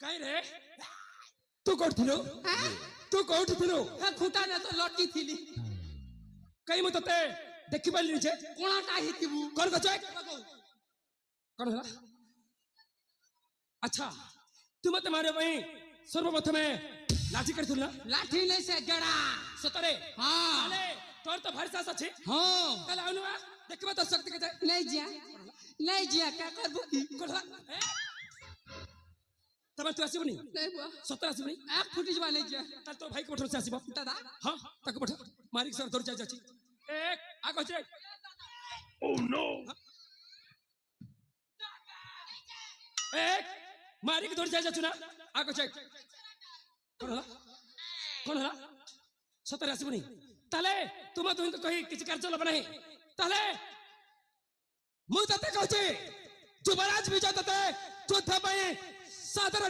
कहीं रे तू कौन थिलो तू कौन थिलो खुटा ने तो लटी थिली कहीं मु तते देखि पाली छे कोणाटा हितिबु कौन कछ कौन होला अच्छा तू मते मारे भाई सर्वप्रथम लाठी करथुल ना लाठी नहीं से गड़ा सतरे हां अरे तोर तो भारी साहस अछि हां कल आउनुआ देखबा तो शक्ति के नहीं जिया का करबु की कौन होला तब तू आसीबनी नहीं बुआ सतर आसीबनी एक फुटी जवा नहीं जिया ताल तो भाई को पठो से आसीबो दादा हां ताको पठो मारी सर दौड़ जा जाची एक आगो जे ओ नो एक मारी के दौड़ जा जाचु ना आगो जे कौन होला सतर आसीबनी ताले तुम तुम कहि किछ कार्य लब नहीं ताले मु तते कहछि युवराज विजय तते युद्ध पई सादर